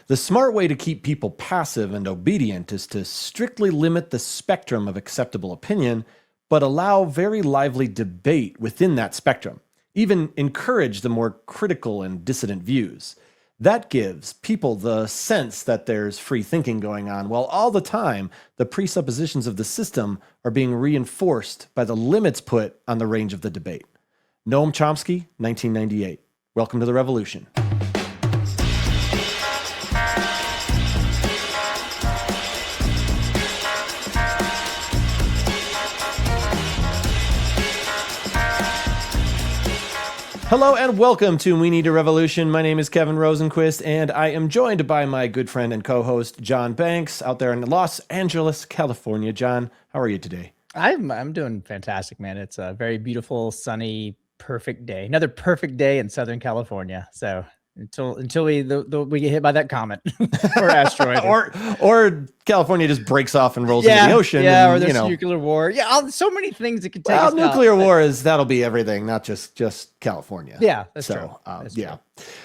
The smart way to keep people passive and obedient is to strictly limit the spectrum of acceptable opinion, but allow very lively debate within that spectrum. Even encourage the more critical and dissident views. That gives people the sense that there's free thinking going on, while all the time the presuppositions of the system are being reinforced by the limits put on the range of the debate. Noam Chomsky, 1998. Welcome to the revolution. Hello and welcome to We Need a Revolution. My name is Kevin Rosenquist, and I am joined by my good friend and co-host, John Banks, out there in Los Angeles, California. John, how are you today? I'm doing fantastic, man. It's a very beautiful, sunny, perfect day. Another perfect day in Southern California. So until we get hit by that comet or asteroid, or California just breaks off and rolls into the ocean. Yeah, and, or there's nuclear war. Yeah, so many things that could take us nuclear out. war that'll be everything, not just California. Yeah, that's true. True.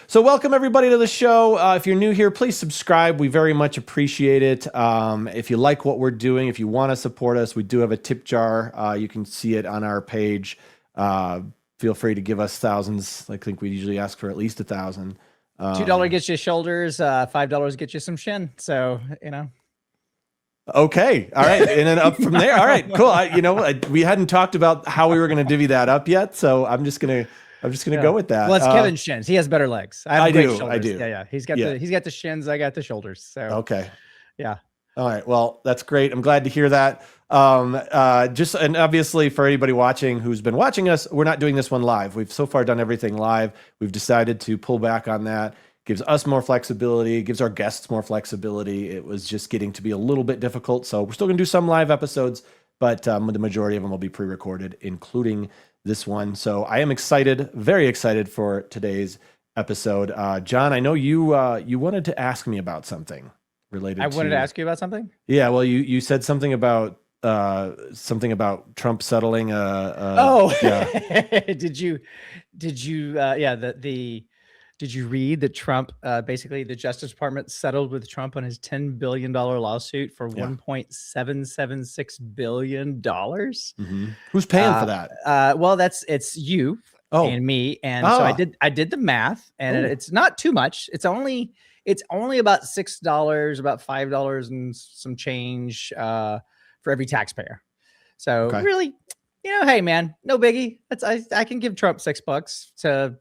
So welcome everybody to the show. If you're new here, please subscribe. We very much appreciate it. If you like what we're doing, if you want to support us, we do have a tip jar. You can see it on our page. Feel free to give us thousands. I think we usually ask for at least 1,000. $2 gets you shoulders. $5 gets you some shin. So, Okay. All right. And then up from there. All right, cool. We hadn't talked about how we were going to divvy that up yet. So I'm just going to go with that. Well, it's Kevin's shins. He has better legs. I do. Yeah. He's got the shins. I got the shoulders. So, okay. Yeah. All right. Well, that's great. I'm glad to hear that. And obviously for anybody watching who's been watching us, we're not doing this one live. We've so far done everything live. We've decided to pull back on that. Gives us more flexibility, gives our guests more flexibility. It was just getting to be a little bit difficult. So we're still going to do some live episodes, but the majority of them will be pre-recorded, including this one. So I am excited, very excited for today's episode. John, I know you wanted to ask me about something related. I wanted to ask you about something. Yeah, well, you said something about Trump settling. Yeah. Did you read that Trump basically the Justice Department settled with Trump on his $10 billion lawsuit for $1.776 billion? Mm-hmm. Who's paying for that? Well, it's you and me, and so I did the math, and it's not too much. It's only about $6, about $5 and some change for every taxpayer. So really, hey man, no biggie. I can give Trump $6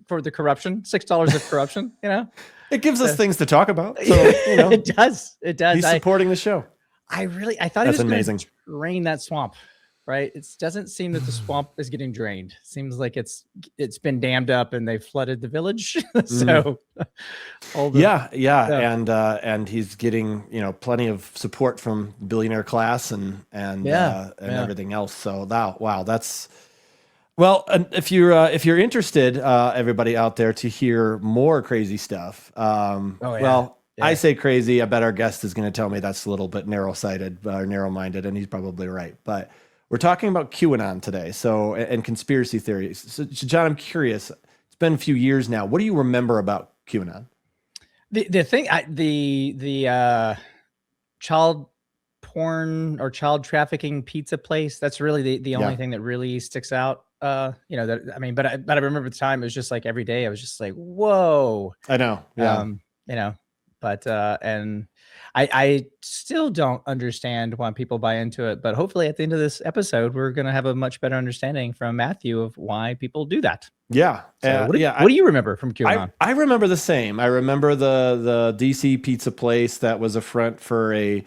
for the corruption, $6 of corruption. It gives us things to talk about. So, it does. He's supporting the show. I thought he was going to drain that swamp. Right. It doesn't seem that the swamp is getting drained. Seems like it's been dammed up and they flooded the village. So, and he's getting plenty of support from billionaire class and everything else. So wow, that's if you're interested, everybody out there, to hear more crazy stuff. I say crazy. I bet our guest is going to tell me that's a little bit narrow-sighted or narrow-minded, and he's probably right, but. We're talking about QAnon today, and conspiracy theories. So, John, I'm curious. It's been a few years now. What do you remember about QAnon? The child porn or child trafficking pizza place. That's really the only thing that really sticks out. But I remember at the time it was just like every day I was just like, whoa. I know. Yeah. And I still don't understand why people buy into it, but hopefully at the end of this episode, we're going to have a much better understanding from Matthew of why people do that. Yeah. So what do you remember from QAnon? I remember the same. I remember the DC pizza place that was a front for a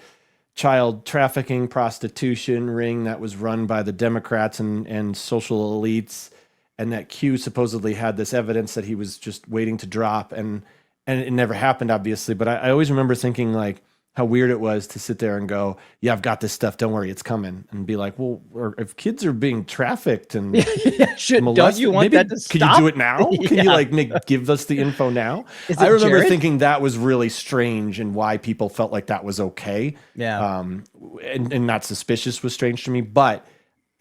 child trafficking prostitution ring that was run by the Democrats and social elites. And that Q supposedly had this evidence that he was just waiting to drop, and it never happened, obviously. But I always remember thinking like, how weird it was to sit there and go, yeah, I've got this stuff. Don't worry, it's coming. And be like, well, or if kids are being trafficked and molested, don't you want that to stop? Can you do it now? Can you give us the info now? I remember thinking that was really strange, and why people felt like that was okay. Yeah. And not suspicious was strange to me, but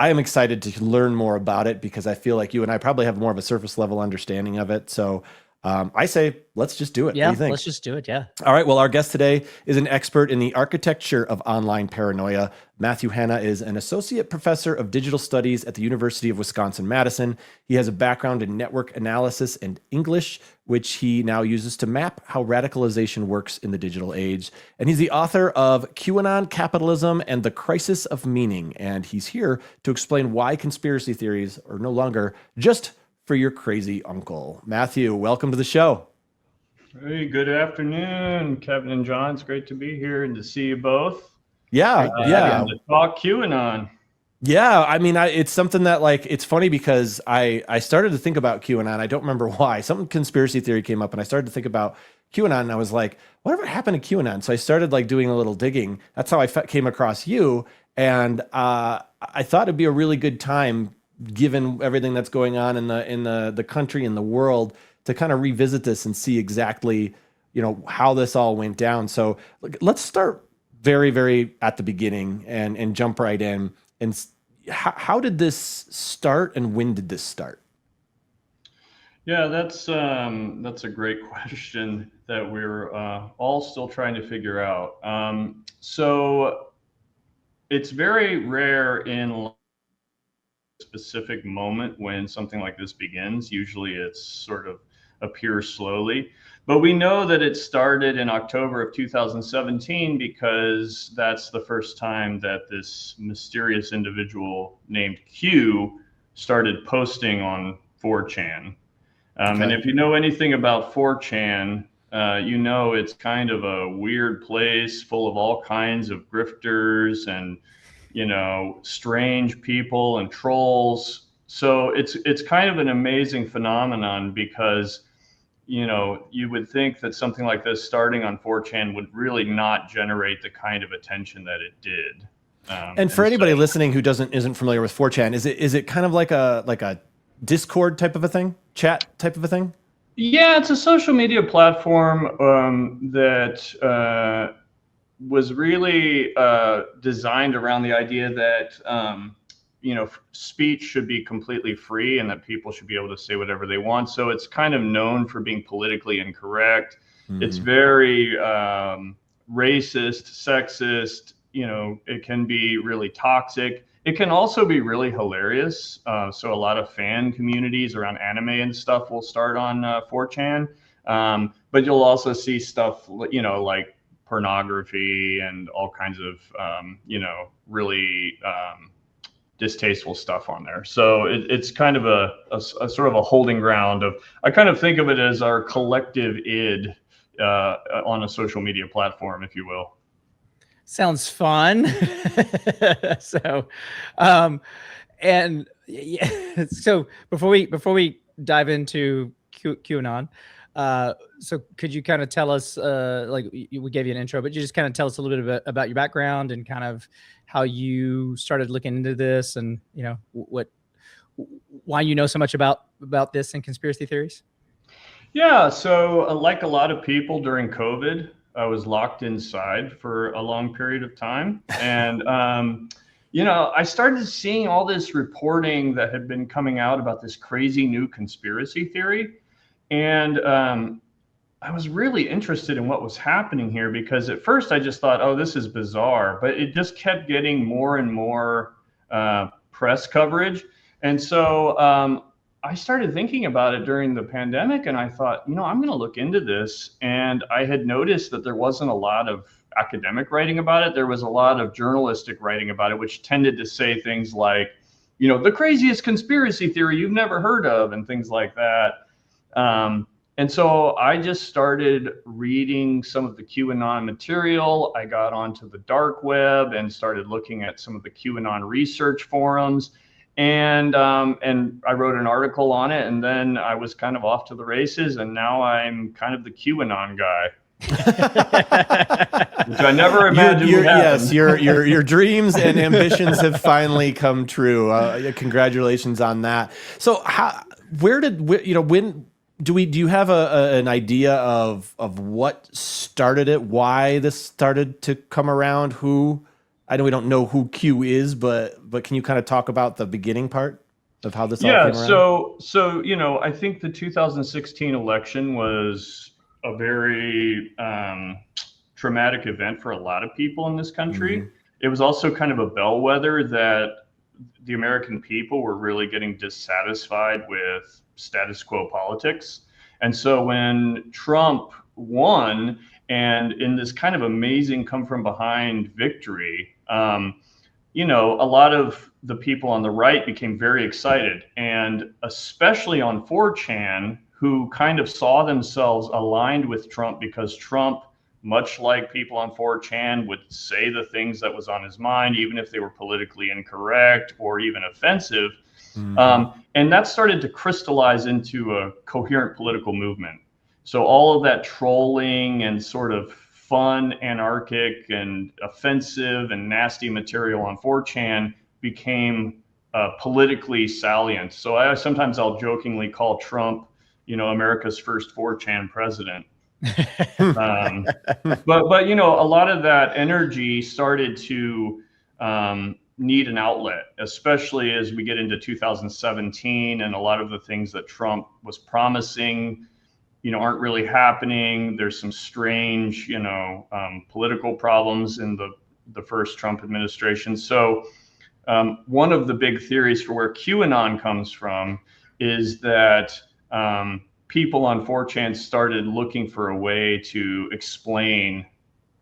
I am excited to learn more about it because I feel like you and I probably have more of a surface level understanding of it. So I say, let's just do it. Yeah, what do you think? let's just do it. Yeah. All right. Well, our guest today is an expert in the architecture of online paranoia. Matthew Hanna is an associate professor of digital studies at the University of Wisconsin-Madison. He has a background in network analysis and English, which he now uses to map how radicalization works in the digital age. And he's the author of QAnon, Capitalism, and the Crisis of Meaning. And he's here to explain why conspiracy theories are no longer just for your crazy uncle. Matthew, welcome to the show. Hey, good afternoon, Kevin and John. It's great to be here and to see you both. Yeah, And to talk QAnon. Yeah, I mean, it's something that, like, it's funny because I started to think about QAnon. I don't remember why. Some conspiracy theory came up, and I started to think about QAnon, and I was like, whatever happened to QAnon? So I started like doing a little digging. That's how I came across you, and I thought it'd be a really good time, given everything that's going on in the country and the world, to kind of revisit this and see exactly, how this all went down. So let's start very, very at the beginning and jump right in. And how did this start, and when did this start? Yeah, that's a great question that we're all still trying to figure out. So it's very rare in a specific moment when something like this begins. Usually it's sort of appears slowly, but we know that it started in October of 2017 because that's the first time that this mysterious individual named Q started posting on 4chan. Okay. And if you know anything about 4chan, it's kind of a weird place full of all kinds of grifters and, strange people and trolls. So it's kind of an amazing phenomenon because you would think that something like this starting on 4chan would really not generate the kind of attention that it did. And for anybody listening who isn't familiar with 4chan, is it kind of like a Discord type of a thing, chat type of a thing? Yeah, it's a social media platform that was really designed around the idea that speech should be completely free and that people should be able to say whatever they want. So it's kind of known for being politically incorrect. Mm-hmm. It's very racist, sexist. It can be really toxic. It can also be really hilarious. So a lot of fan communities around anime and stuff will start on 4chan. But you'll also see stuff, like pornography and all kinds of, really distasteful stuff on there. So it's kind of a sort of a holding ground of, I kind of think of it as our collective id on a social media platform, if you will. Sounds fun. So, and yeah, so before we dive into QAnon, so could you kind of tell us, we gave you an intro, but you just kind of tell us a little bit about your background and kind of how you started looking into this, and why you know so much about this and conspiracy theories? Yeah, so like a lot of people during COVID, I was locked inside for a long period of time. And, I started seeing all this reporting that had been coming out about this crazy new conspiracy theory. And I was really interested in what was happening here because at first I just thought, oh, this is bizarre, but it just kept getting more and more press coverage. And so I started thinking about it during the pandemic, and I thought, I'm going to look into this. And I had noticed that there wasn't a lot of academic writing about it. There was a lot of journalistic writing about it, which tended to say things like, the craziest conspiracy theory you've never heard of, and things like that. And so I just started reading some of the QAnon material. I got onto the dark web and started looking at some of the QAnon research forums. And I wrote an article on it, and then I was kind of off to the races, and now I'm kind of the QAnon guy, which I never imagined would happen. Yes, your dreams and ambitions have finally come true. Congratulations on that. So, when do you have an idea of what started it? Why this started to come around? I know we don't know who Q is, but can you kind of talk about the beginning part? of how this all came around? So I think the 2016 election was a very traumatic event for a lot of people in this country. Mm-hmm. It was also kind of a bellwether that the American people were really getting dissatisfied with status quo politics. And so when Trump won, and in this kind of amazing come from behind victory, a lot of the people on the right became very excited, and especially on 4chan, who kind of saw themselves aligned with Trump because Trump, much like people on 4chan, would say the things that was on his mind, even if they were politically incorrect or even offensive. Mm-hmm. And that started to crystallize into a coherent political movement. So all of that trolling and sort of fun, anarchic and offensive and nasty material on 4chan became politically salient. So sometimes I'll jokingly call Trump, America's first 4chan president. But a lot of that energy started to need an outlet, especially as we get into 2017, and a lot of the things that Trump was promising, aren't really happening. There's some strange, political problems in the first Trump administration. So one of the big theories for where QAnon comes from is that people on 4chan started looking for a way to explain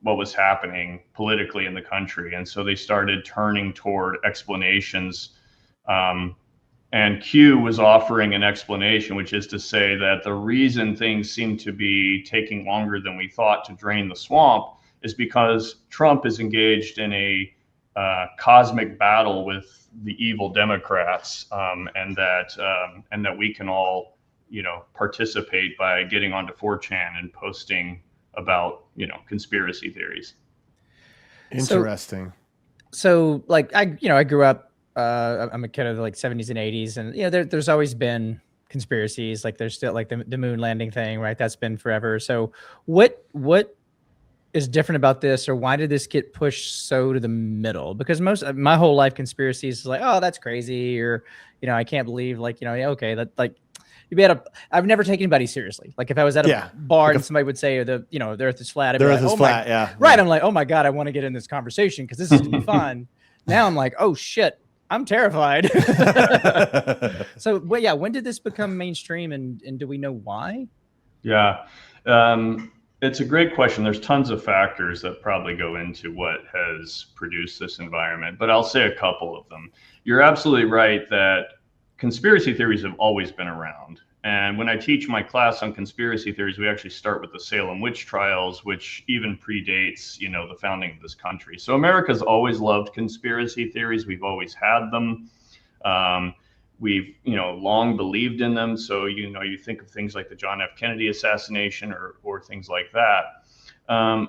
what was happening politically in the country. And so they started turning toward explanations. And Q was offering an explanation, which is to say that the reason things seem to be taking longer than we thought to drain the swamp is because Trump is engaged in a cosmic battle with the evil Democrats, and that we can all, participate by getting onto 4chan and posting about, conspiracy theories. Interesting. So like I grew up, I'm a kid of the 70s and 80s, and there's always been conspiracies. Like there's still like the moon landing thing, right? That's been forever. So what is different about this, or why did this get pushed so to the middle? Because my whole life conspiracies is like, oh, that's crazy, or I can't believe, okay, that I've never taken anybody seriously. Like if I was at a bar and somebody would say the earth is flat, the earth is flat, yeah. Right. I'm like, oh my God, I want to get in this conversation because this is gonna be fun. Now I'm like, oh shit, I'm terrified. So when did this become mainstream, and do we know why? Yeah. It's a great question. There's tons of factors that probably go into what has produced this environment, but I'll say a couple of them. You're absolutely right that conspiracy theories have always been around. And when I teach my class on conspiracy theories, we actually start with the Salem witch trials, which even predates, the founding of this country. So America's always loved conspiracy theories. We've always had them. We've, long believed in them. So, you think of things like the John F. Kennedy assassination or things like that.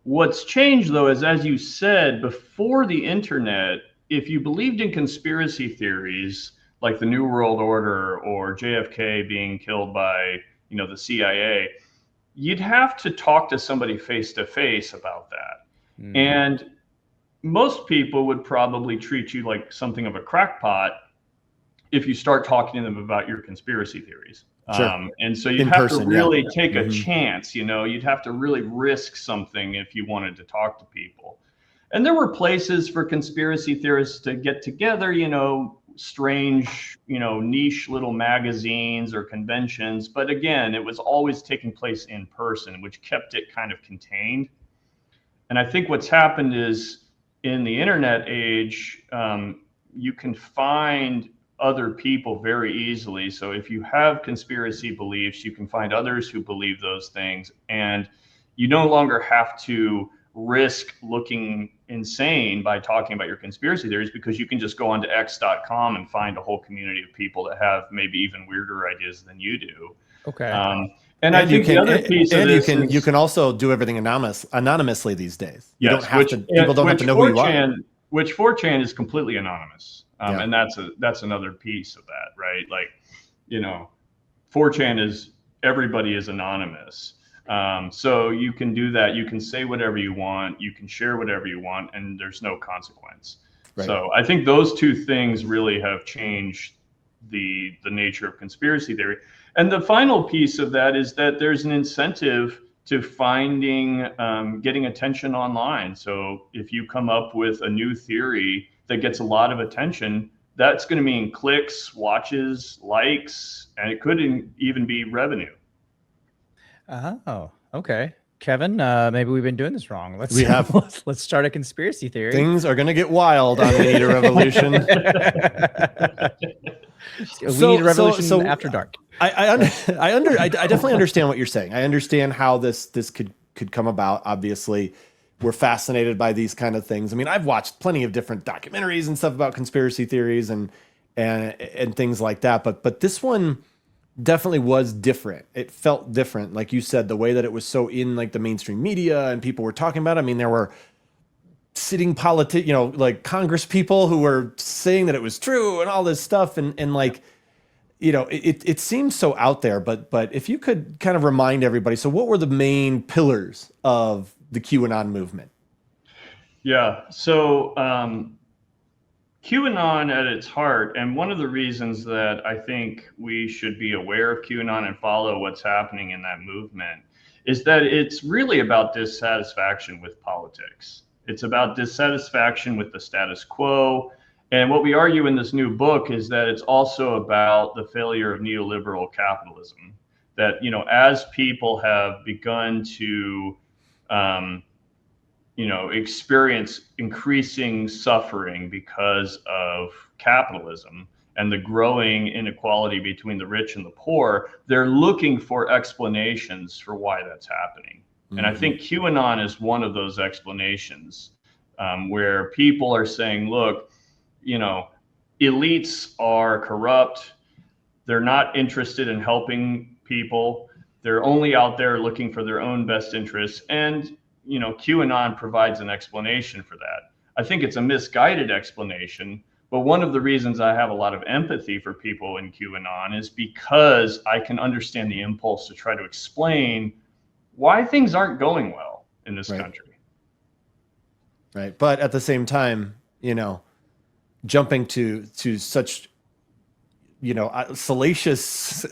What's changed, though, is, as you said, before the internet, if you believed in conspiracy theories like the New World Order or JFK being killed by, the CIA, you'd have to talk to somebody face to face about that. Mm. And most people would probably treat you like something of a crackpot if you start talking to them about your conspiracy theories. Sure. And so you'd have to really take a chance, you'd have to really risk something if you wanted to talk to people. And there were places for conspiracy theorists to get together, strange, niche little magazines or conventions. But again, it was always taking place in person, which kept it kind of contained. And I think what's happened is in the internet age, you can find other people very easily. So if you have conspiracy beliefs, you can find others who believe those things, and you no longer have to risk looking insane by talking about your conspiracy theories, because you can just go onto x.com and find a whole community of people that have maybe even weirder ideas than you do. Okay. And I think the other piece of this is, you can also do everything anonymously these days. You yes, don't have to. People don't have to know who you are. Which 4chan is completely anonymous, and that's another piece of that, right? Like, 4chan is, everybody is anonymous. So you can do that. You can say whatever you want. You can share whatever you want, and there's no consequence. Right. So I think those two things really have changed the nature of conspiracy theory. And the final piece of that is that there's an incentive to finding, getting attention online. So if you come up with a new theory that gets a lot of attention, that's going to mean clicks, watches, likes, and it could even be revenue. Oh, okay. Kevin, maybe we've been doing this wrong. Let's start a conspiracy theory. Things are going to get wild on We Need a Revolution. We need a revolution after dark. I definitely understand what you're saying. I understand how this could come about. Obviously, we're fascinated by these kind of things. I mean, I've watched plenty of different documentaries and stuff about conspiracy theories and things like that. But this one definitely was different. It felt different. Like you said, the way that it was so in like the mainstream media and people were talking about it. I mean, there were sitting like Congress people who were saying that it was true and all this stuff. And like, it seems so out there, but if you could kind of remind everybody, so what were the main pillars of the QAnon movement? Yeah. So, QAnon at its heart, and one of the reasons that I think we should be aware of QAnon and follow what's happening in that movement, is that it's really about dissatisfaction with politics. It's about dissatisfaction with the status quo. And what we argue in this new book is that it's also about the failure of neoliberal capitalism. That, as people have begun to experience increasing suffering because of capitalism and the growing inequality between the rich and the poor, they're looking for explanations for why that's happening. Mm-hmm. And I think QAnon is one of those explanations, where people are saying, look, elites are corrupt. They're not interested in helping people. They're only out there looking for their own best interests. And QAnon provides an explanation for that. I think it's a misguided explanation, but one of the reasons I have a lot of empathy for people in QAnon is because I can understand the impulse to try to explain why things aren't going well in this country. Right. But at the same time, jumping to such, salacious,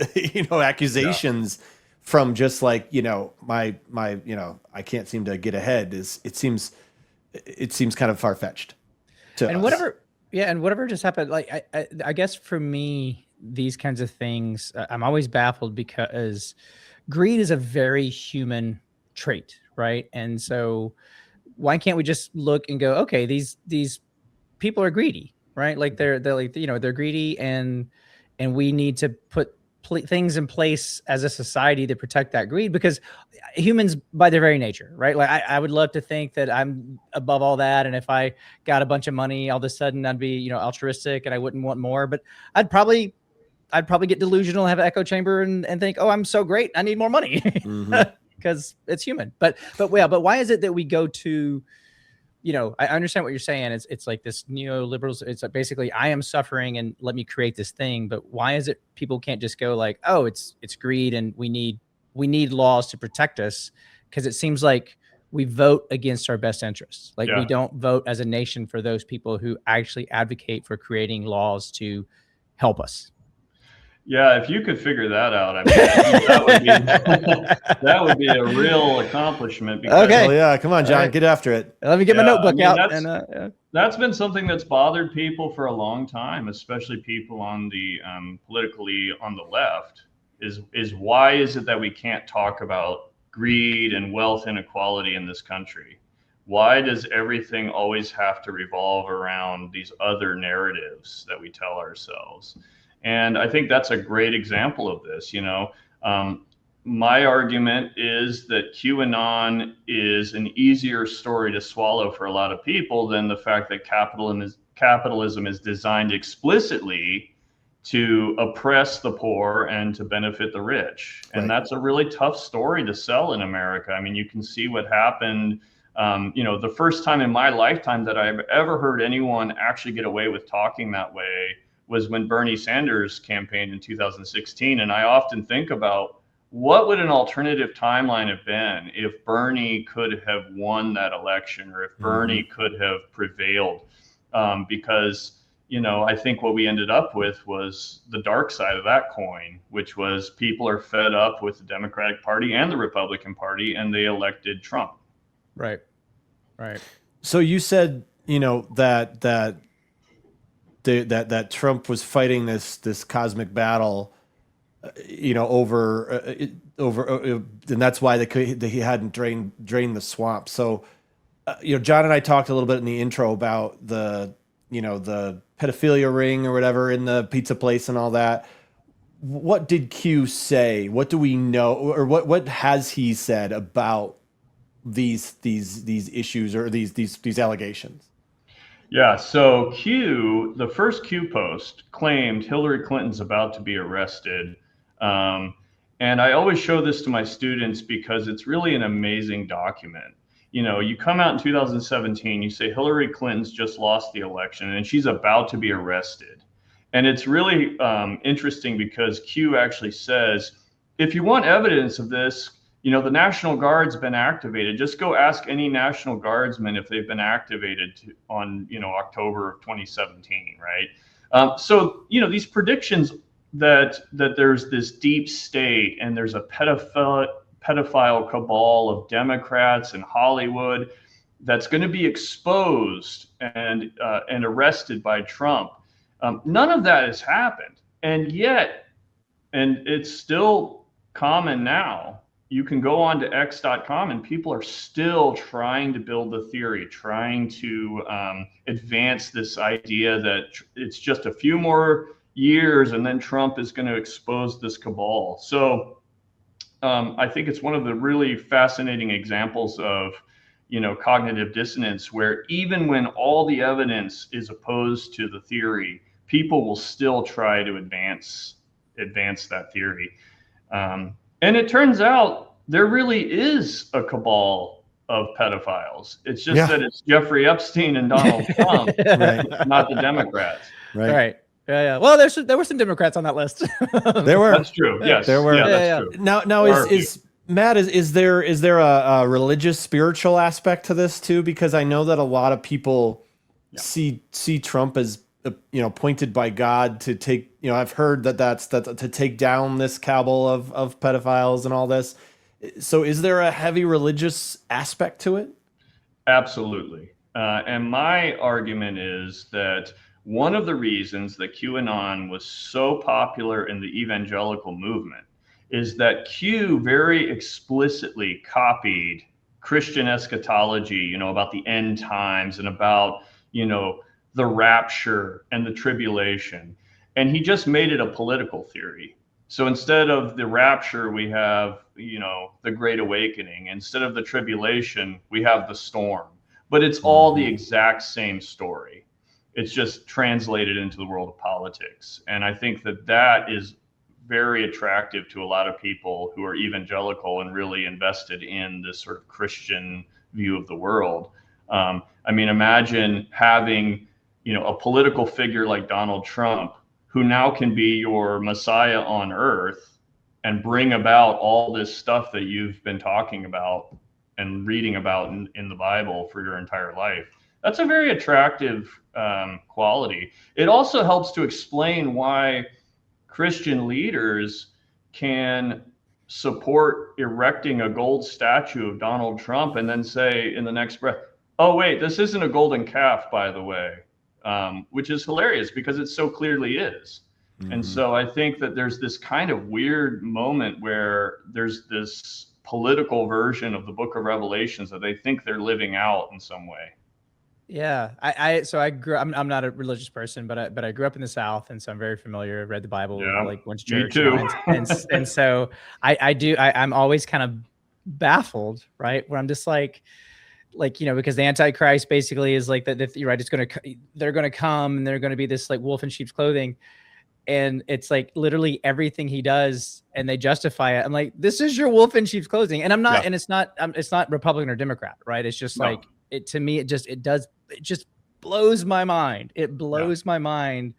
accusations from just like, my, I can't seem to get ahead it seems kind of far-fetched to and us. whatever just happened. Like, I guess for me, these kinds of things, I'm always baffled because greed is a very human trait. Right. And so why can't we just look and go, okay, these people are greedy, right? Like they're like, they're greedy and we need to put things in place as a society to protect that greed, because humans by their very nature, right? Like I would love to think that I'm above all that. And if I got a bunch of money, all of a sudden I'd be, altruistic and I wouldn't want more, but I'd probably get delusional, have an echo chamber and think, oh, I'm so great, I need more money. Mm-hmm. Because it's human. But why is it that we go to, I understand what you're saying. It's like this neoliberals. It's like basically I am suffering and let me create this thing. But why is it people can't just go like, oh, it's greed and we need laws to protect us? Because it seems like we vote against our best interests. Like we don't vote as a nation for those people who actually advocate for creating laws to help us. Yeah, if you could figure that out, I mean, that would be a real accomplishment. Because, okay, well, yeah, come on, John, get after it. Let me get my notebook out. That's been something that's bothered people for a long time, especially people on the politically on the left. Is why is it that we can't talk about greed and wealth inequality in this country? Why does everything always have to revolve around these other narratives that we tell ourselves? And I think that's a great example of this. My argument is that QAnon is an easier story to swallow for a lot of people than the fact that capitalism is designed explicitly to oppress the poor and to benefit the rich. And that's a really tough story to sell in America. I mean, you can see what happened. The first time in my lifetime that I've ever heard anyone actually get away with talking that way was when Bernie Sanders campaigned in 2016. And I often think about what would an alternative timeline have been if Bernie could have won that election or if Bernie could have prevailed, because I think what we ended up with was the dark side of that coin, which was people are fed up with the Democratic Party and the Republican Party, and they elected Trump. Right. So you said, that Trump was fighting this cosmic battle, over, and that's why he hadn't drained the swamp. So, John and I talked a little bit in the intro about the pedophilia ring or whatever in the pizza place and all that. What did Q say? What do we know, or what has he said about these issues or these allegations? Yeah, so the first Q post claimed Hillary Clinton's about to be arrested. And I always show this to my students because it's really an amazing document. You come out in 2017, you say Hillary Clinton's just lost the election and she's about to be arrested. And it's really interesting because Q actually says, if you want evidence of this, the National Guard's been activated. Just go ask any National Guardsmen if they've been activated on, October of 2017, right? So, these predictions that there's this deep state and there's a pedophile cabal of Democrats in Hollywood that's going to be exposed and arrested by Trump. None of that has happened. And yet, and it's still common now, you can go on to x.com and people are still trying to build the theory, trying to advance this idea that it's just a few more years and then Trump is going to expose this cabal. So I think it's one of the really fascinating examples of, cognitive dissonance, where even when all the evidence is opposed to the theory, people will still try to advance that theory. And it turns out there really is a cabal of pedophiles. It's just that it's Jeffrey Epstein and Donald Trump, not the Democrats. Right. Yeah. Well, there were some Democrats on that list. There were. That's true. Yes. There were. Yeah, that's true. Now is Matt, is there a religious, spiritual aspect to this too? Because I know that a lot of people see Trump as appointed by God to take, I've heard that's to take down this cabal of pedophiles and all this. So is there a heavy religious aspect to it? Absolutely. And my argument is that one of the reasons that QAnon was so popular in the evangelical movement is that Q very explicitly copied Christian eschatology, about the end times and about, the rapture and the tribulation. And he just made it a political theory. So instead of the rapture, we have, the Great Awakening. Instead of the tribulation, we have the storm. But it's all the exact same story. It's just translated into the world of politics. And I think that is very attractive to a lot of people who are evangelical and really invested in this sort of Christian view of the world. Imagine having, a political figure like Donald Trump, who now can be your Messiah on earth and bring about all this stuff that you've been talking about and reading about in the Bible for your entire life. That's a very attractive quality. It also helps to explain why Christian leaders can support erecting a gold statue of Donald Trump and then say in the next breath, oh, wait, this isn't a golden calf, by the way, which is hilarious because it so clearly is. Mm-hmm. And so I think that there's this kind of weird moment where there's this political version of the book of Revelations that they think they're living out in some way. Yeah, I grew. I'm not a religious person, but I grew up in the South, and so I'm very familiar. Read the Bible, went to church. Me too. And so I'm always kind of baffled, right? Where I'm just like because the Antichrist basically is like that. You're right. They're gonna come, and they're gonna be this like wolf in sheep's clothing, and it's like literally everything he does, and they justify it. I'm like, this is your wolf in sheep's clothing, and I'm not, and it's not Republican or Democrat, right? It's just like it to me. It just blows my mind. It blows my mind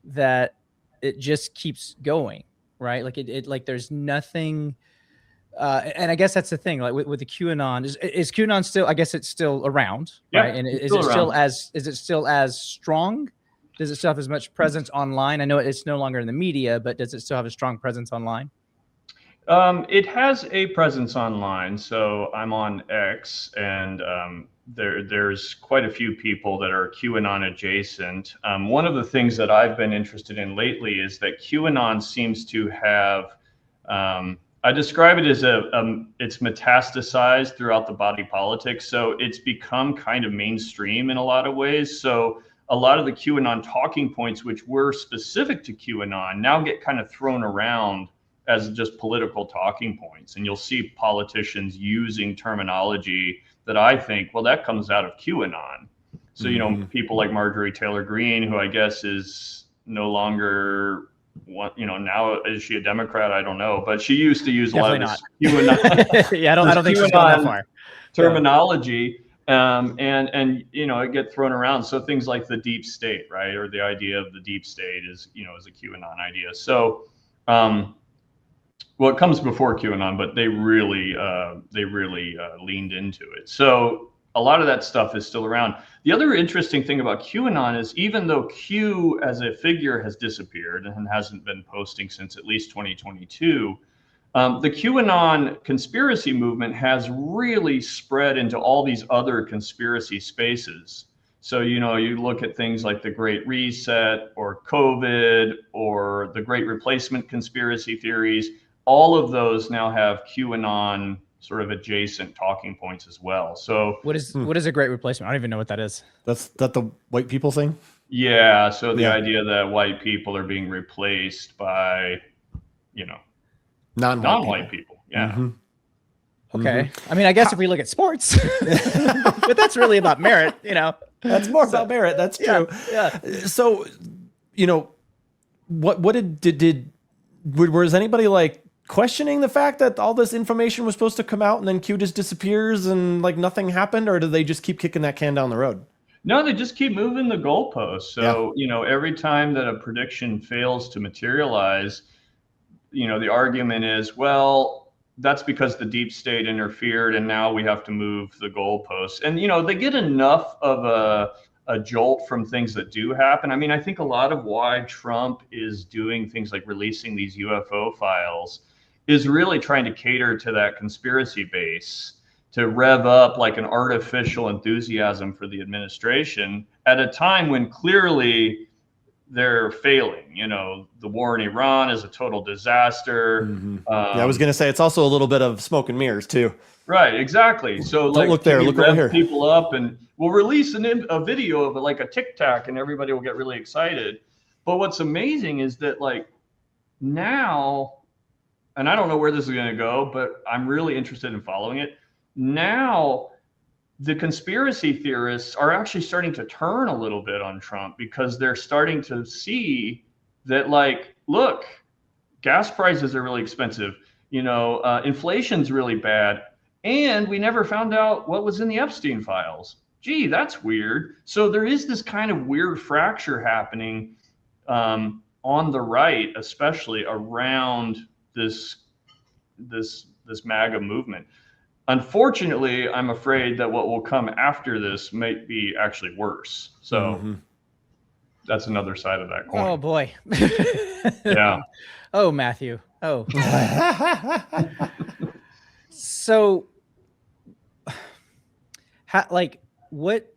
that it just keeps going, right? Like it like there's nothing. And I guess that's the thing. Like with the QAnon, is QAnon still? I guess it's still around, right? And is it still as strong? Does it still have as much presence online? I know it's no longer in the media, but does it still have a strong presence online? It has a presence online. So I'm on X, and there's quite a few people that are QAnon adjacent. One of the things that I've been interested in lately is that QAnon seems to have, I describe it as it's metastasized throughout the body politic. So it's become kind of mainstream in a lot of ways. So a lot of the QAnon talking points, which were specific to QAnon, now get kind of thrown around as just political talking points. And you'll see politicians using terminology that I think, well, that comes out of QAnon. So, you know, people like Marjorie Taylor Greene, who I guess is no longer, now is she a Democrat? I don't know, but she used to use Definitely a lot of this QAnon. Yeah, I don't think she's gone that far. Terminology. And it gets thrown around. So things like the deep state, right? Or the idea of the deep state is a QAnon idea. So, well, it comes before QAnon, but they really leaned into it. So a lot of that stuff is still around. The other interesting thing about QAnon is even though Q as a figure has disappeared and hasn't been posting since at least 2022, the QAnon conspiracy movement has really spread into all these other conspiracy spaces. So, you look at things like the Great Reset or COVID or the Great Replacement conspiracy theories. All of those now have QAnon sort of adjacent talking points as well. So what is a Great Replacement? I don't even know what that is. That's the white people thing? Yeah. So the idea that white people are being replaced by, non-white people. Yeah. Okay. I mean, I guess if we look at sports, but that's really about merit, That's more about merit. That's true. Yeah. So, what was anybody like questioning the fact that all this information was supposed to come out and then Q just disappears and like nothing happened, or do they just keep kicking that can down the road? No, they just keep moving the goalposts. So, every time that a prediction fails to materialize, the argument is, well, that's because the deep state interfered and now we have to move the goalposts. And, they get enough of a jolt from things that do happen. I mean, I think a lot of why Trump is doing things like releasing these UFO files is really trying to cater to that conspiracy base, to rev up like an artificial enthusiasm for the administration at a time when clearly they're failing. The war in Iran is a total disaster. I was going to say it's also a little bit of smoke and mirrors too. Right, exactly. So don't look there, look over here. People up, and we'll release a video of like a Tic Tac, and everybody will get really excited. But what's amazing is that like now, and I don't know where this is going to go, but I'm really interested in following it. Now, the conspiracy theorists are actually starting to turn a little bit on Trump because they're starting to see that, like, look, gas prices are really expensive. Inflation's really bad. And we never found out what was in the Epstein files. Gee, that's weird. So there is this kind of weird fracture happening on the right, especially around this MAGA movement. Unfortunately, I'm afraid that what will come after this might be actually worse. So that's another side of that coin. Oh boy. Yeah. Oh, Matthew. Oh. So, what?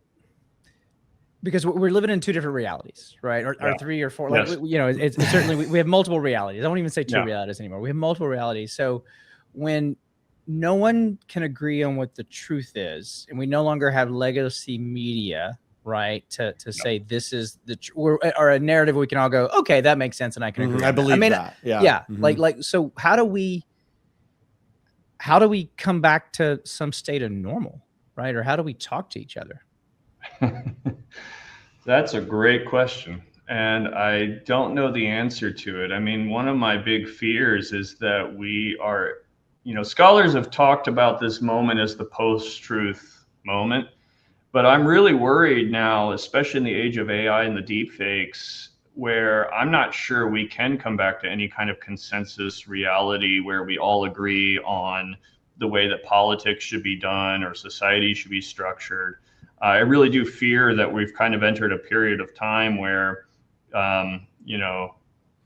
Because we're living in two different realities, right? Or three or four. Like, Yes. It's certainly we have multiple realities. I won't even say two realities anymore. We have multiple realities. So when no one can agree on what the truth is, and we no longer have legacy media, right, to say this is or a narrative we can all go, okay, that makes sense, and I can agree. I believe that. Yeah. So how do we come back to some state of normal, right? Or how do we talk to each other? That's a great question. And I don't know the answer to it. I mean, one of my big fears is that we are, scholars have talked about this moment as the post-truth moment, but I'm really worried now, especially in the age of AI and the deepfakes, where I'm not sure we can come back to any kind of consensus reality where we all agree on the way that politics should be done or society should be structured. I really do fear that we've kind of entered a period of time where you know,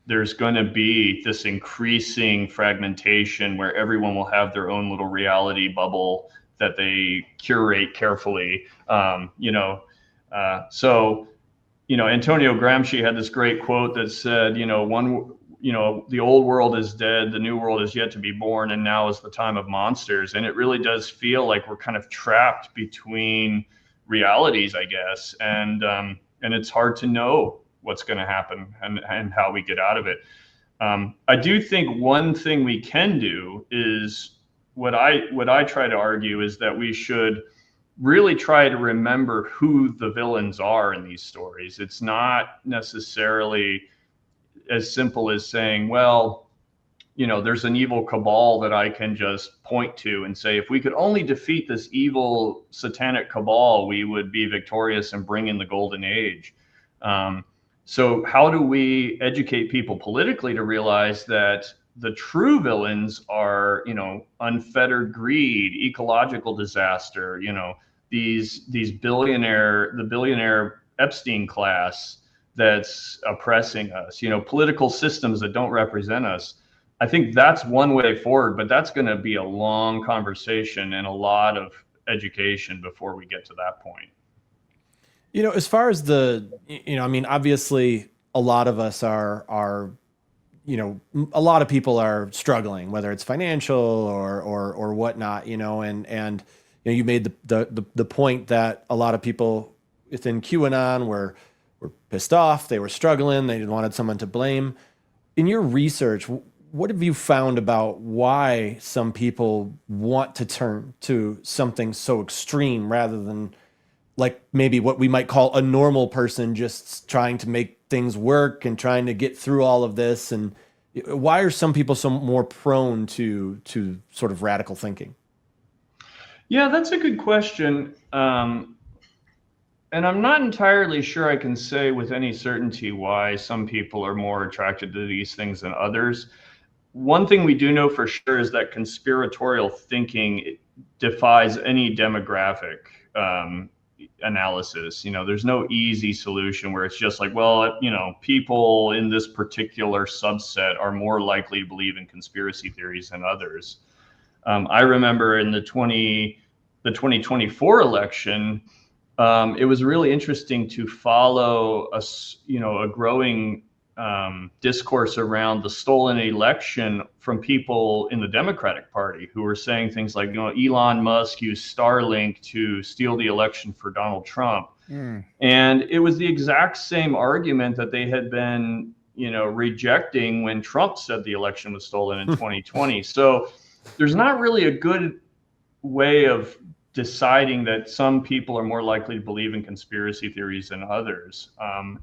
there's going to be this increasing fragmentation where everyone will have their own little reality bubble that they curate carefully. So, Antonio Gramsci had this great quote that said, the old world is dead, the new world is yet to be born, and now is the time of monsters. And it really does feel like we're kind of trapped between realities, I guess. And it's hard to know what's going to happen and how we get out of it. I do think one thing we can do is what I try to argue is that we should really try to remember who the villains are in these stories. It's not necessarily as simple as saying, well, there's an evil cabal that I can just point to and say, if we could only defeat this evil satanic cabal, we would be victorious and bring in the golden age. So how do we educate people politically to realize that the true villains are, unfettered greed, ecological disaster, the billionaire Epstein class that's oppressing us, political systems that don't represent us. I think that's one way forward, but that's going to be a long conversation and a lot of education before we get to that point. As far as obviously a lot of us are, a lot of people are struggling, whether it's financial or whatnot, and you made the point that a lot of people within QAnon were pissed off, they were struggling, they wanted someone to blame. In your research, what have you found about why some people want to turn to something so extreme rather than like maybe what we might call a normal person just trying to make things work and trying to get through all of this? And why are some people so more prone to sort of radical thinking? Yeah, that's a good question. And I'm not entirely sure I can say with any certainty why some people are more attracted to these things than others. One thing we do know for sure is that conspiratorial thinking defies any demographic analysis. There's no easy solution where it's just like, well, people in this particular subset are more likely to believe in conspiracy theories than others. I remember in the 2024 election, it was really interesting to follow a growing discourse around the stolen election from people in the Democratic Party who were saying things like, Elon Musk used Starlink to steal the election for Donald Trump. And it was the exact same argument that they had been, rejecting when Trump said the election was stolen in 2020. So there's not really a good way of deciding that some people are more likely to believe in conspiracy theories than others.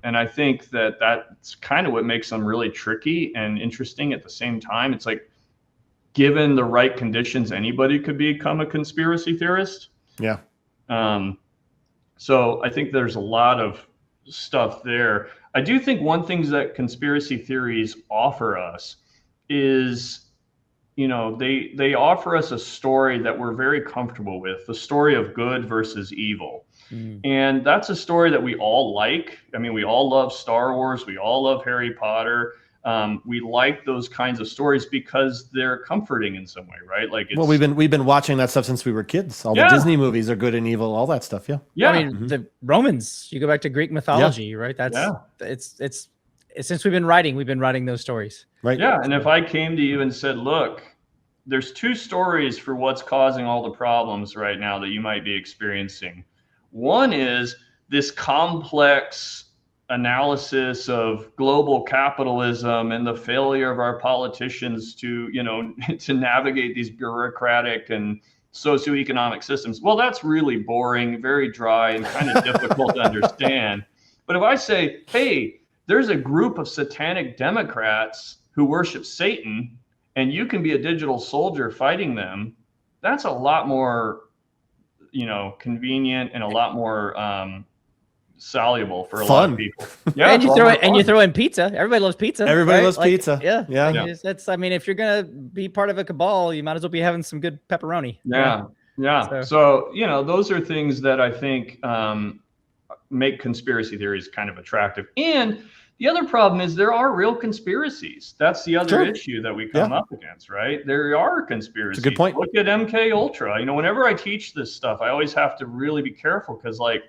And I think that that's kind of what makes them really tricky and interesting at the same time. It's like, given the right conditions, anybody could become a conspiracy theorist. Yeah. So I think there's a lot of stuff there. I do think one thing that conspiracy theories offer us is, they offer us a story that we're very comfortable with, the story of good versus evil. And that's a story that we all like. I mean, we all love Star Wars. We all love Harry Potter. We like those kinds of stories because they're comforting in some way, right? Like, well, we've been watching that stuff since we were kids. All the Disney movies are good and evil, all that stuff. Yeah. Yeah. I mean, the Romans, you go back to Greek mythology, right? It's since we've been writing those stories. Right. Yeah. And if I came to you and said, look, there's two stories for what's causing all the problems right now that you might be experiencing. One is this complex analysis of global capitalism and the failure of our politicians to, to navigate these bureaucratic and socioeconomic systems. Well, that's really boring, very dry, and kind of difficult to understand. But if I say, hey, there's a group of satanic Democrats who worship Satan, and you can be a digital soldier fighting them, that's a lot more, convenient and a lot more soluble for a lot of people. Yeah, and you throw in pizza. Everybody loves pizza. Everybody loves pizza. Yeah. If you're gonna be part of a cabal, you might as well be having some good pepperoni. Yeah. So those are things that I think make conspiracy theories kind of attractive. And The other problem is there are real conspiracies. That's the other issue that we come up against, right? There are conspiracies. That's a good point. Look at MK Ultra. You know, whenever I teach this stuff, I always have to really be careful because, like,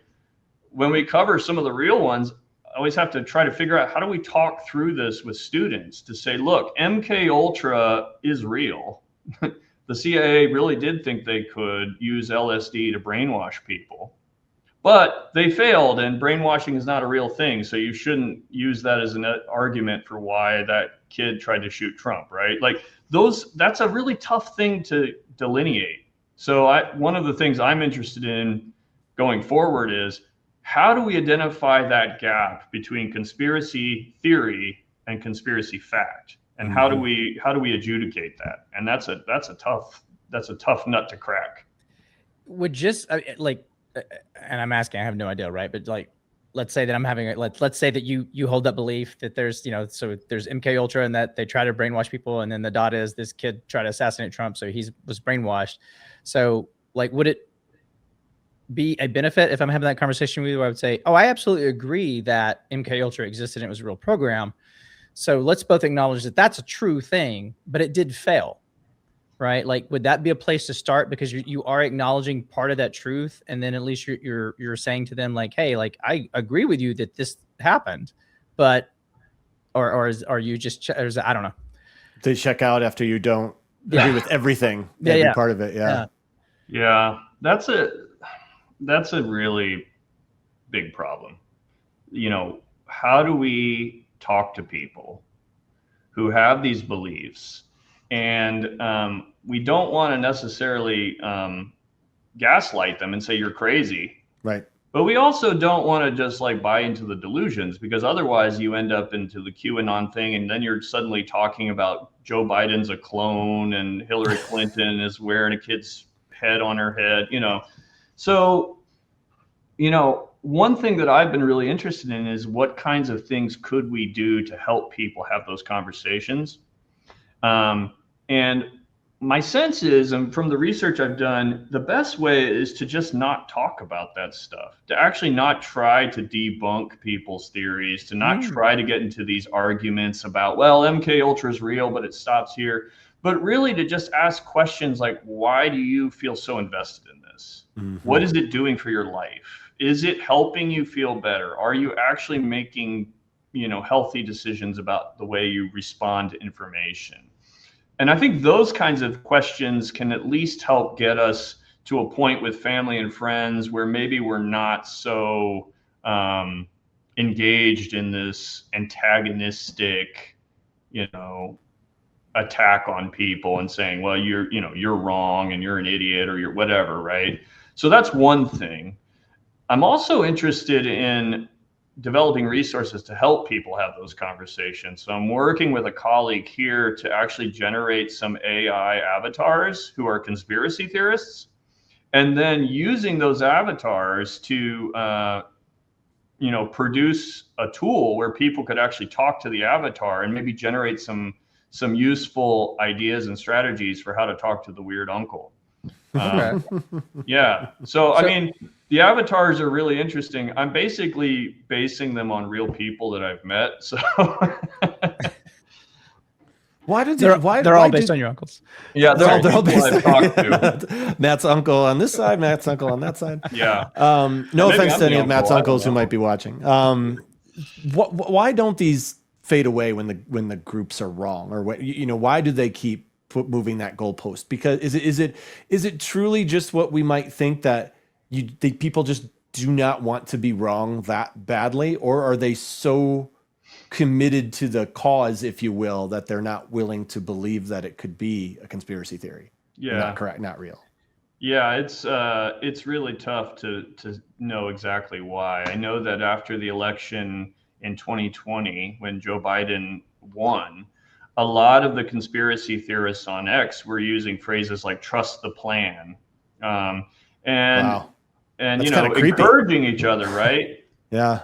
when we cover some of the real ones, I always have to try to figure out how do we talk through this with students to say, look, MK Ultra is real. The CIA really did think they could use LSD to brainwash people. But they failed, and brainwashing is not a real thing. So you shouldn't use that as an argument for why that kid tried to shoot Trump, right? Like that's a really tough thing to delineate. So one of the things I'm interested in going forward is how do we identify that gap between conspiracy theory and conspiracy fact? And how do we adjudicate that? And that's a tough nut to crack. Would just and I'm asking, I have no idea, right? But like, let's say that I'm having let's say that you hold that belief that there's, so there's MK Ultra and that they try to brainwash people, and then the dot is this kid tried to assassinate Trump, so was brainwashed. So like, would it be a benefit if I'm having that conversation with you? I would say, oh, I absolutely agree that MK Ultra existed and it was a real program. So let's both acknowledge that that's a true thing, but it did fail. Right? Like, would that be a place to start? Because you are acknowledging part of that truth, and then at least you're saying to them like, hey, like, I agree with you that this happened, but are you just I don't know. They check out after you don't agree with everything. Every part of it. Yeah. That's a really big problem. How do we talk to people who have these beliefs? And we don't want to necessarily gaslight them and say you're crazy. Right. But we also don't want to just like buy into the delusions, because otherwise you end up into the QAnon thing, and then you're suddenly talking about Joe Biden's a clone and Hillary Clinton is wearing a kid's head on her head, So, one thing that I've been really interested in is what kinds of things could we do to help people have those conversations? And my sense is, and from the research I've done, the best way is to just not talk about that stuff, to actually not try to debunk people's theories, to not try to get into these arguments about, well, MK Ultra is real, but it stops here. But really to just ask questions like, why do you feel so invested in this? What is it doing for your life? Is it helping you feel better? Are you actually making, healthy decisions about the way you respond to information? And I think those kinds of questions can at least help get us to a point with family and friends where maybe we're not so engaged in this antagonistic, attack on people and saying, well, you're wrong and you're an idiot or you're whatever, right? So that's one thing. I'm also interested in developing resources to help people have those conversations. So I'm working with a colleague here to actually generate some AI avatars who are conspiracy theorists, and then using those avatars to, produce a tool where people could actually talk to the avatar and maybe generate some useful ideas and strategies for how to talk to the weird uncle. So I mean, the avatars are really interesting. I'm basically basing them on real people that I've met. So they're all based on your uncles? Yeah, they're all based I've talked to. Matt's uncle on this side, Matt's uncle on that side. Yeah. No offense to any of Matt's uncles who might be watching. Why don't these fade away when the groups are wrong, or why do they keep moving that goalpost? Because is it truly just what we might think, that people just do not want to be wrong that badly, or are they so committed to the cause, if you will, that they're not willing to believe that it could be a conspiracy theory? Not correct, not real. Yeah, it's really tough to know exactly why. I know that after the election in 2020, when Joe Biden won, a lot of the conspiracy theorists on X were using phrases like "trust the plan," and encouraging each other, right? Yeah.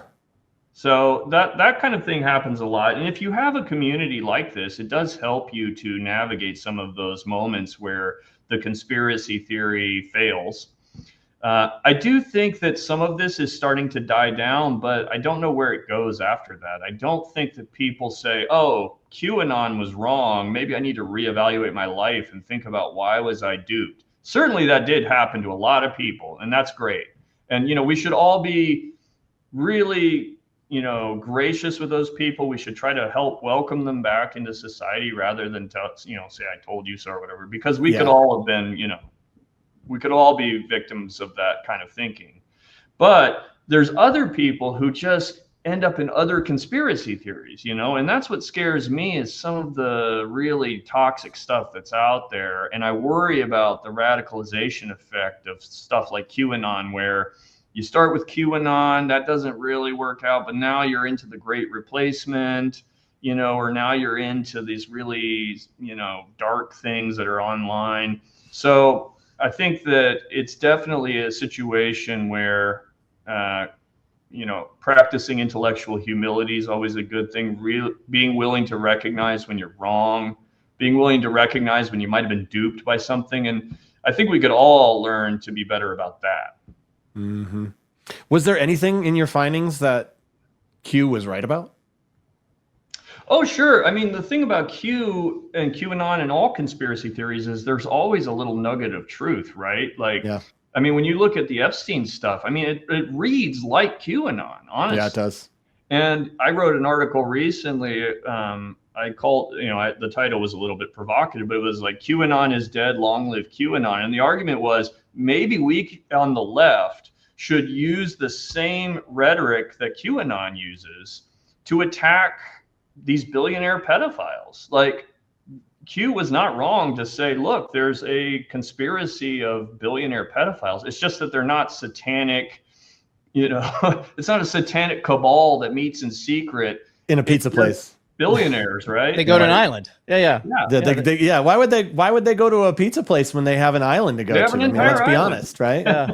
So that kind of thing happens a lot. And if you have a community like this, it does help you to navigate some of those moments where the conspiracy theory fails. I do think that some of this is starting to die down, but I don't know where it goes after that. I don't think that people say, oh, QAnon was wrong. Maybe I need to reevaluate my life and think about why was I duped. Certainly that did happen to a lot of people, and that's great. And, we should all be really, gracious with those people. We should try to help welcome them back into society rather than say, I told you so or whatever, because we could all have been, we could all be victims of that kind of thinking. But there's other people who just end up in other conspiracy theories, and that's what scares me, is some of the really toxic stuff that's out there. And I worry about the radicalization effect of stuff like QAnon, where you start with QAnon, that doesn't really work out, but now you're into the Great Replacement, or now you're into these really, dark things that are online. So I think that it's definitely a situation where, practicing intellectual humility is always a good thing. Being willing to recognize when you're wrong, being willing to recognize when you might have been duped by something. And I think we could all learn to be better about that. Mm-hmm. Was there anything in your findings that Q was right about? Oh, sure. I mean, the thing about Q and QAnon and all conspiracy theories is there's always a little nugget of truth, right? Like, I mean, when you look at the Epstein stuff, I mean, it reads like QAnon, honestly. Yeah, it does. And I wrote an article recently. I called, the title was a little bit provocative, but it was like, QAnon is dead, long live QAnon. And the argument was, maybe we on the left should use the same rhetoric that QAnon uses to attack these billionaire pedophiles. Like, Q was not wrong to say, look, there's a conspiracy of billionaire pedophiles. It's just that they're not satanic, it's not a satanic cabal that meets in secret in a pizza place. Billionaires, right? They go to an island. Yeah. Why would they go to a pizza place when they have an island to go to? I mean, let's be honest, right? Yeah.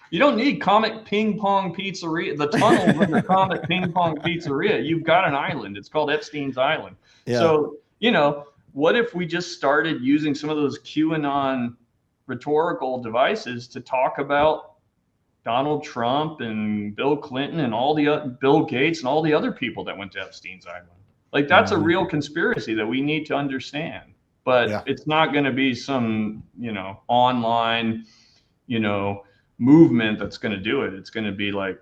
You don't need Comet Ping Pong Pizzeria, the tunnels under Comet Ping Pong Pizzeria. You've got an island. It's called Epstein's Island. Yeah. So, what if we just started using some of those QAnon rhetorical devices to talk about Donald Trump and Bill Clinton and all the Bill Gates and all the other people that went to Epstein's Island? Like, that's a real conspiracy that we need to understand. But it's not going to be some, online, movement that's going to do it. It's going to be like,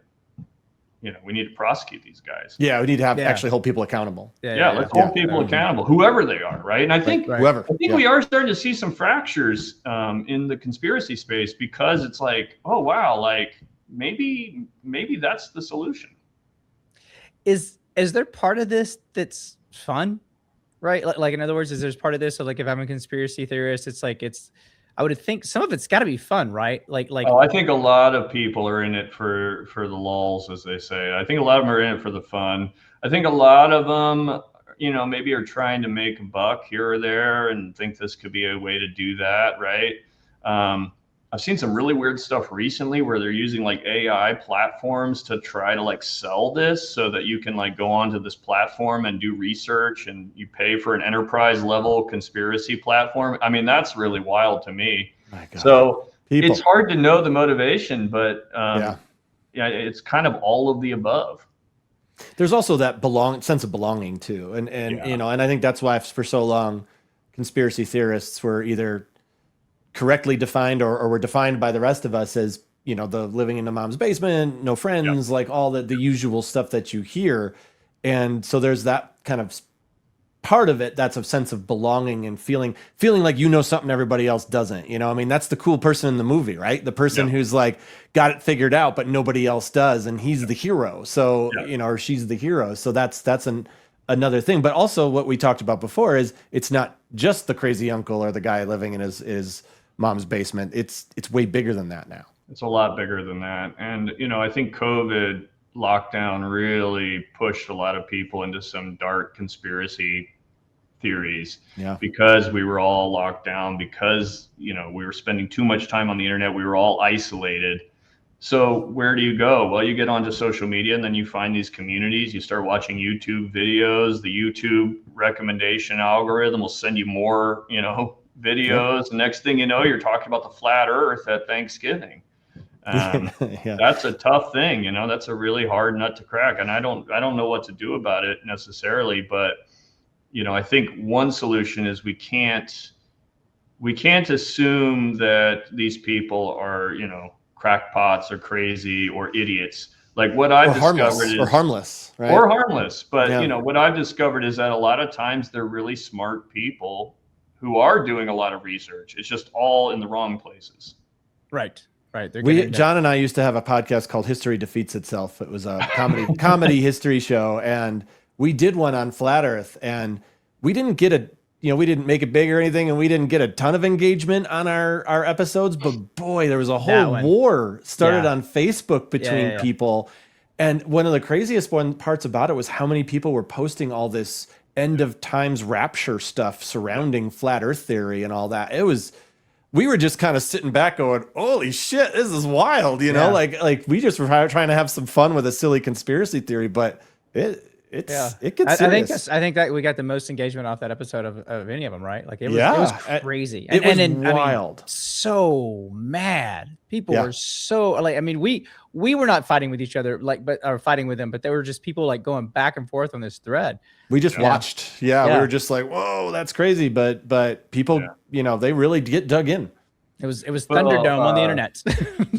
we need to prosecute these guys. Yeah, we need to actually hold people accountable. Let's hold people accountable, whoever they are, right? And I think we are starting to see some fractures in the conspiracy space, because it's like, oh wow, like maybe that's the solution. Is there part of this that's fun, right? Like in other words, is there part of this? So like, if I'm a conspiracy theorist, it's like, I would think some of it's got to be fun, right? Oh, I think a lot of people are in it for the lulz, as they say. I think a lot of them are in it for the fun. I think a lot of them, maybe are trying to make a buck here or there and think this could be a way to do that, right? I've seen some really weird stuff recently where they're using like AI platforms to try to like sell this, so that you can like go onto this platform and do research, and you pay for an enterprise level conspiracy platform. I mean, that's really wild to me. So it's hard to know the motivation, but it's kind of all of the above. There's also that sense of belonging too. And and I think that's why for so long conspiracy theorists were either correctly defined or were defined by the rest of us as, the living in the mom's basement, no friends, like all the usual stuff that you hear. And so there's that kind of part of it that's a sense of belonging and feeling like something everybody else doesn't. I mean, that's the cool person in the movie, right? The person who's like got it figured out, but nobody else does, and he's the hero. So or she's the hero. So that's another thing. But also what we talked about before is it's not just the crazy uncle or the guy living in his mom's basement. It's way bigger than that now. It's a lot bigger than that. And, I think COVID lockdown really pushed a lot of people into some dark conspiracy theories, because we were all locked down, because, we were spending too much time on the internet. We were all isolated. So where do you go? Well, you get onto social media, and then you find these communities. You start watching YouTube videos. The YouTube recommendation algorithm will send you more, videos. The next thing you know, you're talking about the flat earth at Thanksgiving. Yeah. That's a tough thing, you know, that's a really hard nut to crack. And I don't know what to do about it necessarily, but, you know, I think one solution is we can't assume that these people are, you know, crackpots or crazy or idiots. Like what I've discovered is harmless, right? Or harmless. But, Yeah. you know, what I've discovered is that a lot of times they're really smart people who are doing a lot of research. It's just all in the wrong places. Right. Right. John and I used to have a podcast called History Defeats Itself. It was a comedy history show. And we did one on flat Earth, and we didn't get we didn't make it big or anything, and we didn't get a ton of engagement on our episodes, but boy, there was a whole war started on Facebook between people. And one of the craziest parts about it was how many people were posting all this end of times rapture stuff surrounding flat Earth theory and all that. We were just kind of sitting back going, holy shit, this is wild. You know, like we just were trying to have some fun with a silly conspiracy theory, but it gets serious. I think that we got the most engagement off that episode of any of them, right? Like it was crazy. It was wild. I mean, so mad. People were so like, I mean, we were not fighting with each other, or fighting with them, but there were just people like going back and forth on this thread. We just watched. We were just like, whoa, that's crazy. But people, you know, they really get dug in. It was Thunderdome on the internet.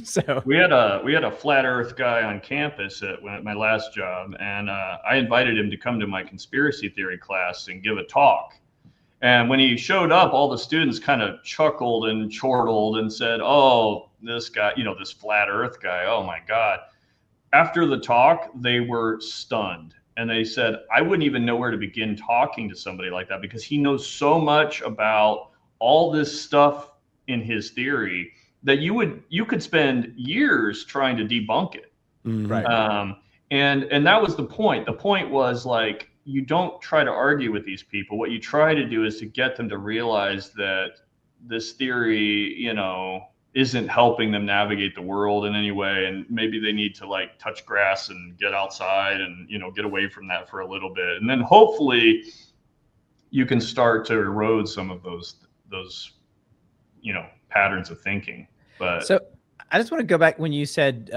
So we had a flat Earth guy on campus at my last job, and I invited him to come to my conspiracy theory class and give a talk. And when he showed up, all the students kind of chuckled and chortled and said, "Oh, this guy, you know, this flat Earth guy. Oh my God!" After the talk, they were stunned. And they said, I wouldn't even know where to begin talking to somebody like that, because he knows so much about all this stuff in his theory that you could spend years trying to debunk it. Right. And that was the point. The point was, like, you don't try to argue with these people. What you try to do is to get them to realize that this theory, you know, isn't helping them navigate the world in any way, and maybe they need to like touch grass and get outside and, you know, get away from that for a little bit, and then hopefully you can start to erode some of those you know, patterns of thinking. But so I just want to go back when you said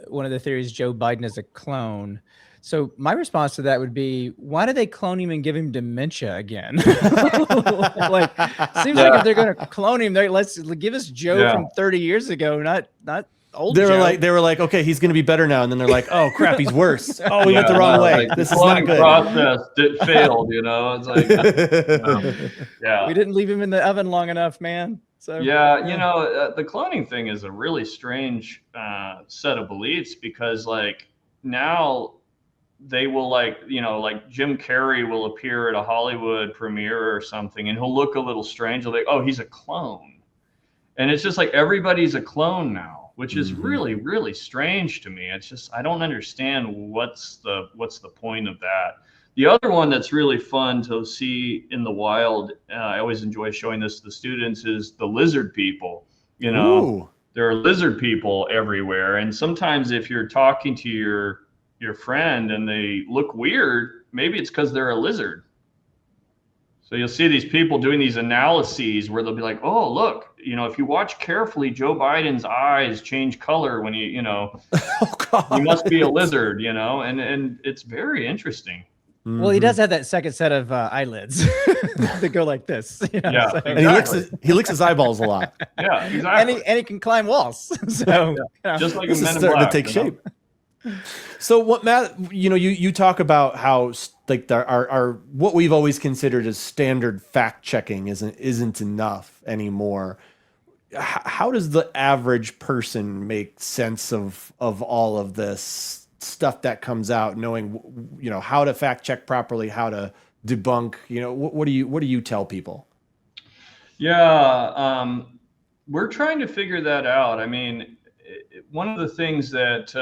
one of the theories, Joe Biden is a clone. So my response to that would be, why do they clone him and give him dementia again? Like, seems like if they're going to clone him, let's give us Joe from 30 years ago, not old Joe. They were like, okay, he's going to be better now. And then they're like, oh crap, he's worse. Oh, we went the wrong way. Like, this is not good. Process it failed, you know. It's like, we didn't leave him in the oven long enough, man. So you know, the cloning thing is a really strange set of beliefs, because like now they will, like, you know, like Jim Carrey will appear at a Hollywood premiere or something, and he'll look a little strange. They'll be like, oh, he's a clone. And it's just like everybody's a clone now, which is really, really strange to me. It's just, I don't understand what's the point of that. The other one that's really fun to see in the wild, I always enjoy showing this to the students, is the lizard people. You know, there are lizard people everywhere. And sometimes if you're talking to your friend and they look weird, maybe it's because they're a lizard. So you'll see these people doing these analyses where they'll be like, oh, look, you know, if you watch carefully, Joe Biden's eyes change color when you know, he must be a lizard, you know, and it's very interesting. Well, he does have that second set of eyelids that go like this. You know, yeah, so. Exactly. And he licks his eyeballs a lot. Yeah, exactly. And he can climb walls. So just like this a is Men in starting Black, to take shape. So what, Matt, you know, you talk about how like our what we've always considered as standard fact checking isn't enough anymore. How does the average person make sense of all of this stuff that comes out, knowing, you know, how to fact check properly, how to debunk, you know, what do you tell people? Yeah, we're trying to figure that out. I mean, one of the things that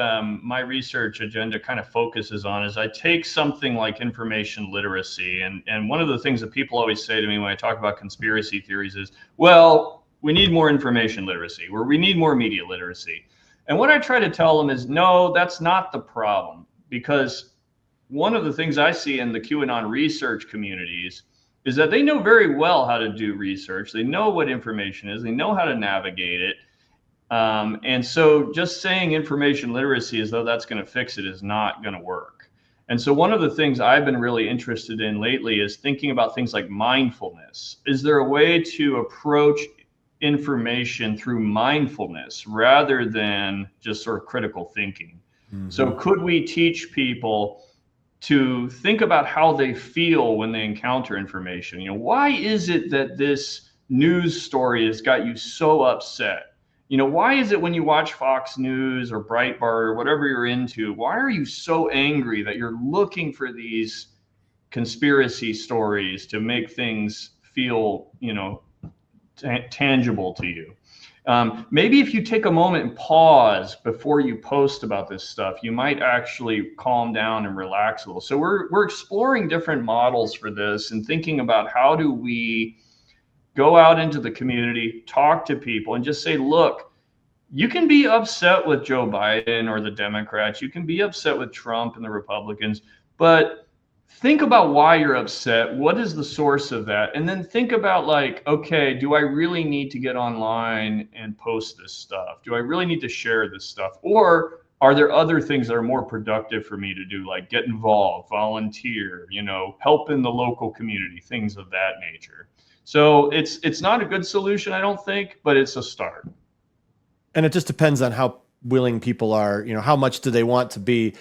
my research agenda kind of focuses on is I take something like information literacy, and one of the things that people always say to me when I talk about conspiracy theories is, well, we need more information literacy, or we need more media literacy. And what I try to tell them is, no, that's not the problem, because one of the things I see in the QAnon research communities is that they know very well how to do research. They know what information is. They know how to navigate it. And so just saying information literacy as though that's going to fix it is not going to work. And so one of the things I've been really interested in lately is thinking about things like mindfulness. Is there a way to approach information through mindfulness rather than just sort of critical thinking? Mm-hmm. So could we teach people to think about how they feel when they encounter information? You know, why is it that this news story has got you so upset? You know, why is it when you watch Fox News or Breitbart or whatever you're into, why are you so angry that you're looking for these conspiracy stories to make things feel, you know, tangible to you? Maybe if you take a moment and pause before you post about this stuff, you might actually calm down and relax a little. So we're exploring different models for this and thinking about how do we go out into the community, talk to people, and just say, look, you can be upset with Joe Biden or the Democrats. You can be upset with Trump and the Republicans, but think about why you're upset. What is the source of that? And then think about, like, okay, do I really need to get online and post this stuff? Do I really need to share this stuff? Or are there other things that are more productive for me to do, like get involved, volunteer, you know, help in the local community, things of that nature? So it's not a good solution, I don't think, but it's a start. And it just depends on how willing people are, you know, how much do they want to be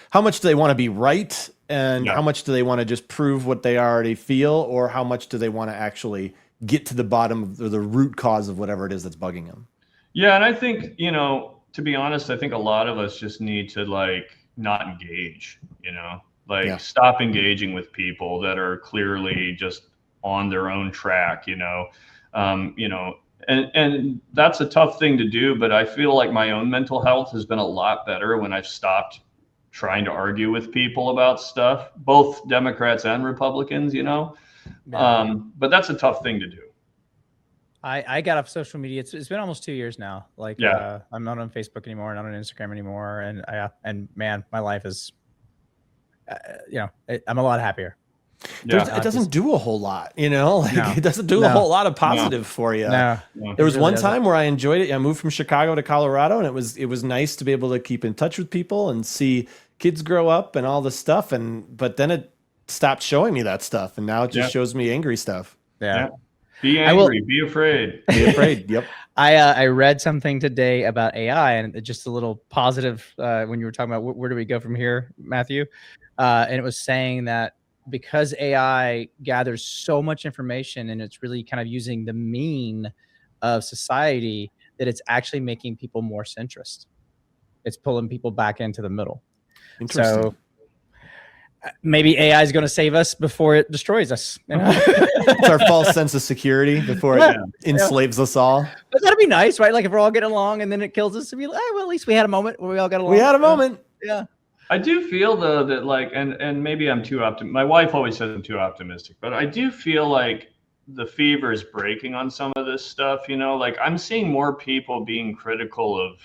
right? And how much do they want to just prove what they already feel? Or how much do they want to actually get to the bottom of the root cause of whatever it is that's bugging them? Yeah. And I think, you know, to be honest, I think a lot of us just need to, like, not engage, you know, like stop engaging with people that are clearly just on their own track, you know, and that's a tough thing to do, but I feel like my own mental health has been a lot better when I've stopped trying to argue with people about stuff, both Democrats and Republicans, you know, but that's a tough thing to do. I got off social media. It's been almost 2 years now. Like, I'm not on Facebook anymore, not on Instagram anymore. And man, my life is, I'm a lot happier. It doesn't do a whole lot, you know, like, it doesn't do a whole lot of positive for you. There was one time where I enjoyed it. I moved from Chicago to Colorado, and it was nice to be able to keep in touch with people and see kids grow up and all this stuff. But then it stopped showing me that stuff. And now it just shows me angry stuff. Be angry, be afraid. Be afraid. Yep. I read something today about AI, and just a little positive when you were talking about where do we go from here, Matthew? And it was saying that because AI gathers so much information and it's really kind of using the mean of society, that it's actually making people more centrist. It's pulling people back into the middle. Interesting. So maybe AI is going to save us before it destroys us. You know? It's our false sense of security before it enslaves us all. But that'd be nice, right? Like if we're all getting along and then it kills us, to be like, well, at least we had a moment where we all got along. We had a moment. Yeah. I do feel, though, that, like, and maybe I'm too optimistic. My wife always says I'm too optimistic, but I do feel like the fever is breaking on some of this stuff. You know, like, I'm seeing more people being critical of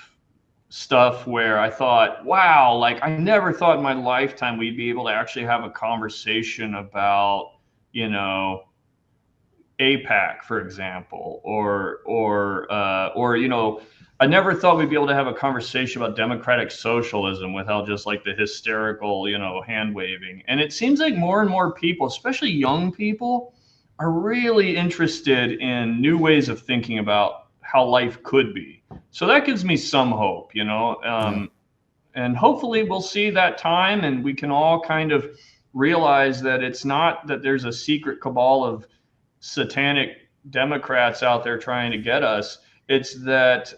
stuff where I thought, wow, like, I never thought in my lifetime we'd be able to actually have a conversation about, you know, AIPAC, for example, or you know, I never thought we'd be able to have a conversation about democratic socialism without just, like, the hysterical, you know, hand waving. And it seems like more and more people, especially young people, are really interested in new ways of thinking about how life could be. So that gives me some hope, you know, and hopefully we'll see that time and we can all kind of realize that it's not that there's a secret cabal of satanic Democrats out there trying to get us. It's that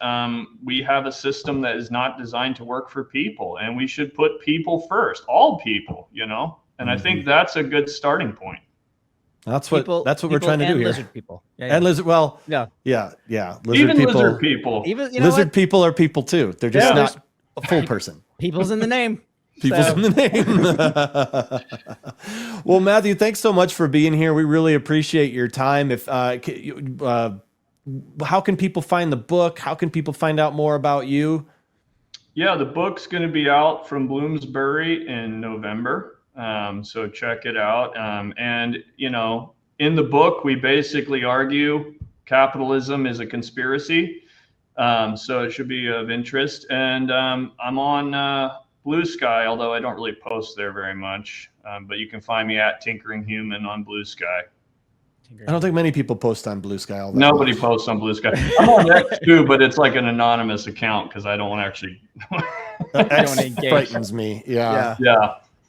we have a system that is not designed to work for people, and we should put people first, all people, you know. And I think that's a good starting point. That's what we're trying to do here. Lizard people. And lizard, well, yeah. Even lizard people. Even, lizard people are people too. They're just not a full person. People's in the name. People's in the name. Well, Matthew, thanks so much for being here. We really appreciate your time. If how can people find the book? How can people find out more about you? Yeah, the book's going to be out from Bloomsbury in November. So check it out. And, you know, in the book, we basically argue capitalism is a conspiracy So it should be of interest. And I'm on Blue Sky, although I don't really post there very much. But you can find me at Tinkering Human on Blue Sky. I don't think many people post on Blue Sky. Nobody posts on Blue Sky. I'm on X too, but it's like an anonymous account because I don't want to actually. X frightens me. Yeah.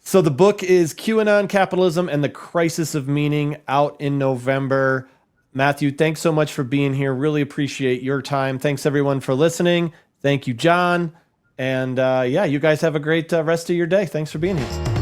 So the book is QAnon, Capitalism, and the Crisis of Meaning, out in November. Matthew, thanks so much for being here. Really appreciate your time. Thanks everyone for listening. Thank you, John. And you guys have a great rest of your day. Thanks for being here.